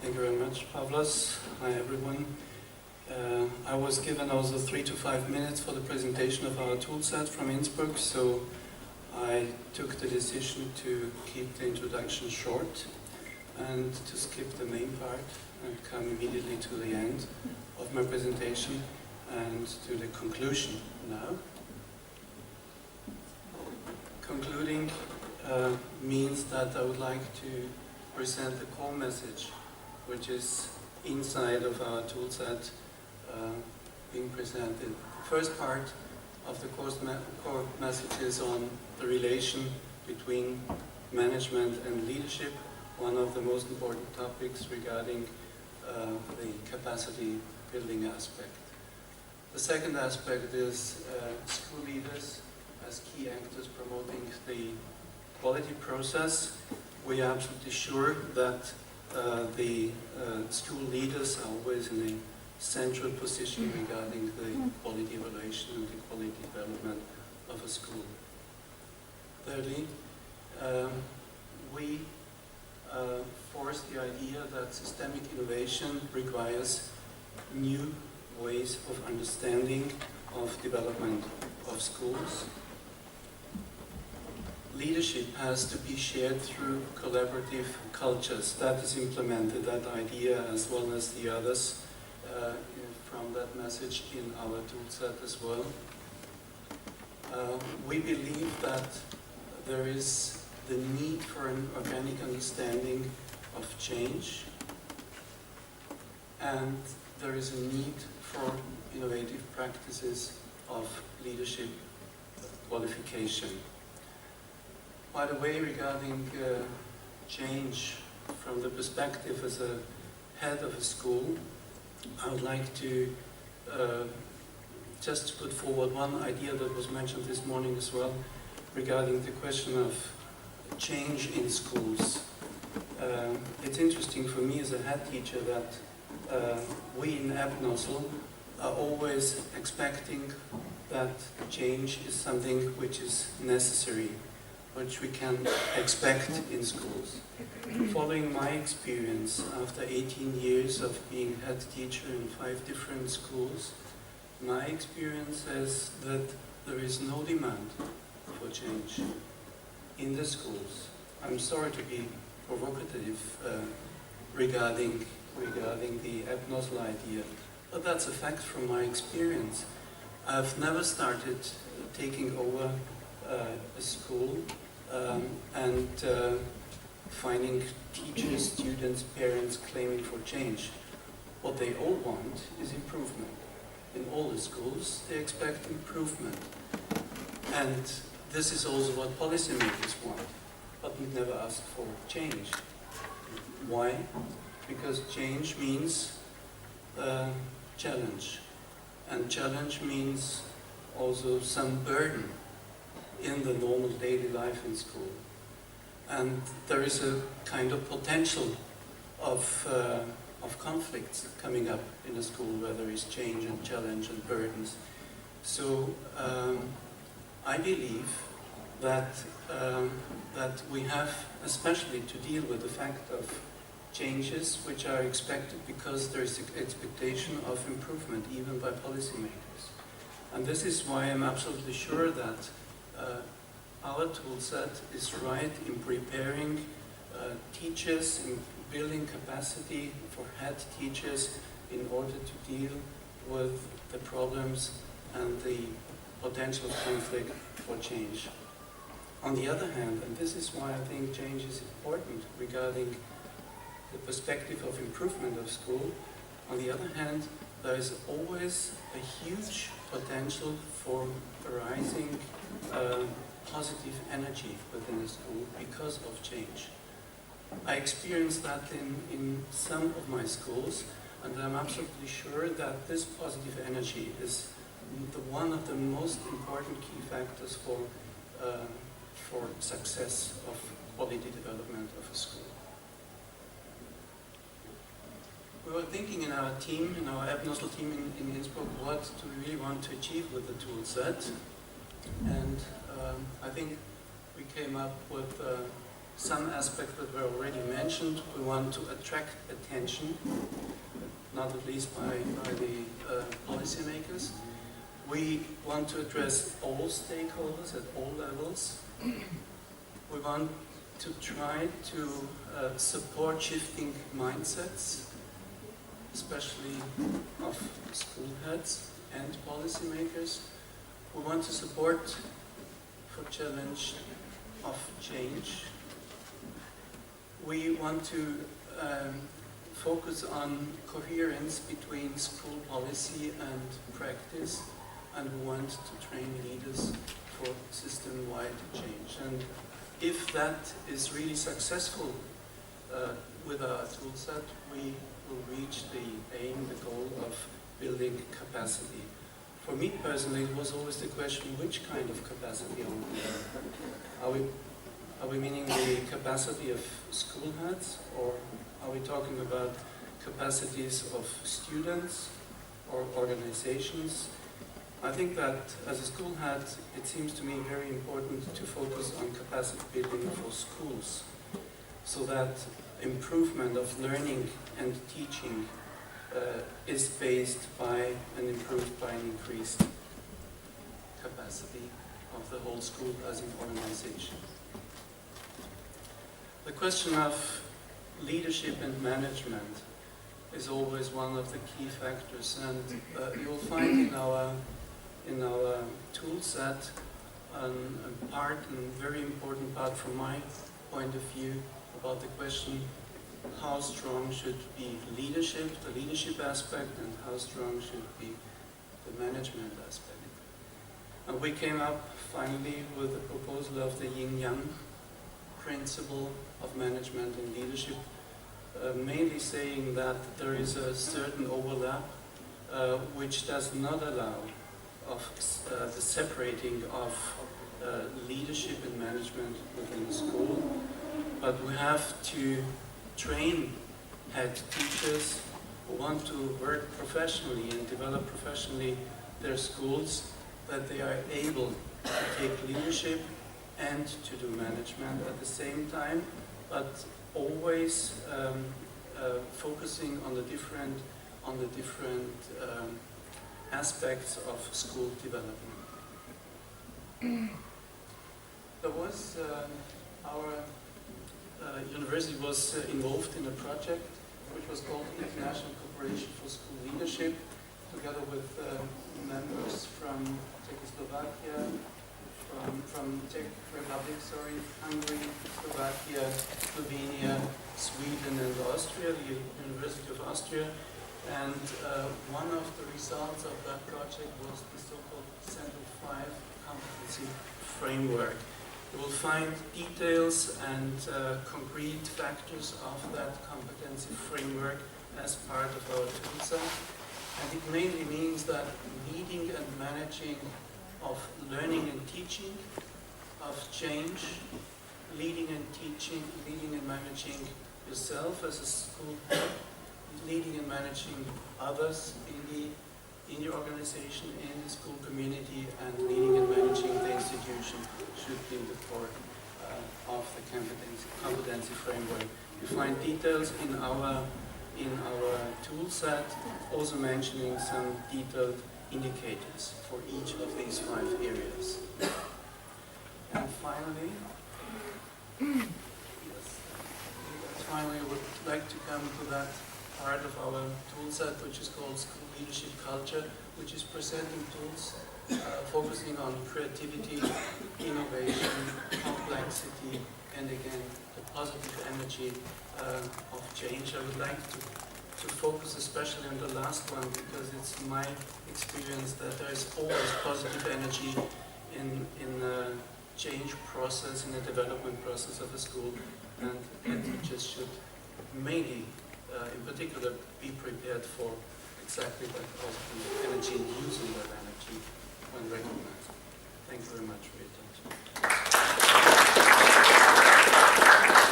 Thank you very much, Pavlos. Hi, everyone. I was given also 3 to 5 minutes for the presentation of our toolset from Innsbruck, so I took the decision to keep the introduction short and to skip the main part and come immediately to the end of my presentation and to the conclusion now. Concluding means that I would like to present the core message, which is inside of our toolset being presented. The first part of the core message is on the relation between management and leadership, one of the most important topics regarding the capacity building aspect. The second aspect is school leaders as key actors promoting the quality process. We are absolutely sure that the school leaders are always in a central position regarding the quality evaluation and the quality development of a school. Thirdly, we force the idea that systemic innovation requires new ways of understanding of development of schools. Leadership has to be shared through collaborative cultures. That is implemented, that idea, as well as the others from that message in our toolset as well. We believe that there is the need for an organic understanding of change, and there is a need for innovative practices of leadership qualification. By the way, regarding change from the perspective as a head of a school, I would like to just put forward one idea that was mentioned this morning as well, regarding the question of change in schools. It's interesting for me as a head teacher that we in EPNoSL are always expecting that change is something which is necessary, which we can expect in schools. Following my experience after 18 years of being head teacher in 5 different schools, my experience is that there is no demand for change in the schools. I'm sorry to be provocative regarding the EPNoSL idea, but that's a fact from my experience. I've never started taking over a school and finding teachers, students, parents claiming for change. What they all want is improvement. In all the schools, they expect improvement. And this is also what policymakers want, but we never ask for change. Why? Because change means challenge. And challenge means also some burden in the normal daily life in school. And there is a kind of potential of conflicts coming up in a school where there is change and challenge and burdens. So I believe that we have especially to deal with the fact of changes which are expected because there is expectation of improvement even by policymakers. And this is why I'm absolutely sure that our toolset is right in preparing teachers, in building capacity for head teachers in order to deal with the problems and the potential conflict for change. On the other hand, and this is why I think change is important regarding the perspective of improvement of school, on the other hand, there is always a huge potential for arising positive energy within the school because of change. I experienced that in some of my schools, and I'm absolutely sure that this positive energy is one of the most important key factors for success of quality development of a school. We were thinking in our team, in our EPNoSL team in Innsbruck, what do we really want to achieve with the toolset. And I think we came up with some aspects that were already mentioned. We want to attract attention, not at least by the policymakers. We want to address all stakeholders at all levels. We want to try to support shifting mindsets, especially of school heads and policymakers. We want to support for challenge of change. We want to focus on coherence between school policy and practice, and we want to train leaders for system-wide change. And if that is really successful with our toolset, we will reach the aim, the goal of building capacity. For me personally, it was always the question, which kind of capacity are we? Are we meaning the capacity of school heads, or are we talking about capacities of students or organizations? I think that as a school head, it seems to me very important to focus on capacity building for schools, so that improvement of learning and teaching is based by and improved by an increased capacity of the whole school as an organization. The question of leadership and management is always one of the key factors, and you will find in our tool set a very important part from my point of view about the question, how strong should be leadership, the leadership aspect, and how strong should be the management aspect. And we came up finally with the proposal of the yin-yang principle of management and leadership, mainly saying that there is a certain overlap which does not allow of the separating of leadership and management within the school, but we have to train head teachers who want to work professionally and develop professionally their schools, that they are able to take leadership and to do management at the same time, but always focusing on the different aspects of school development. There was our university was involved in a project which was called International Cooperation for School Leadership, together with members from Czechoslovakia, from Czech Republic, Hungary, Slovakia, Slovenia, Sweden, and Austria, the University of Austria. And one of the results of that project was the so-called Central 5 competency framework. You will find details and concrete factors of that competency framework as part of our toolset. And it mainly means that leading and managing of learning and teaching, of change, leading and managing yourself as a school head, leading and managing others in the organization, in the school community, and leading and managing the institution should be the core of the competency framework. You find details in our tool set, also mentioning some detailed indicators for each of these 5 areas. And finally, I would like to come to that part of our tool set which is called School Leadership Culture, which is presenting tools focusing on creativity, innovation, complexity, and again, the positive energy of change. I would like to focus especially on the last one, because it's my experience that there is always positive energy in the change process, in the development process of a school, and teachers should mainly, in particular, be prepared for exactly that positive energy and using that energy when recognized. Thank you very much for your attention.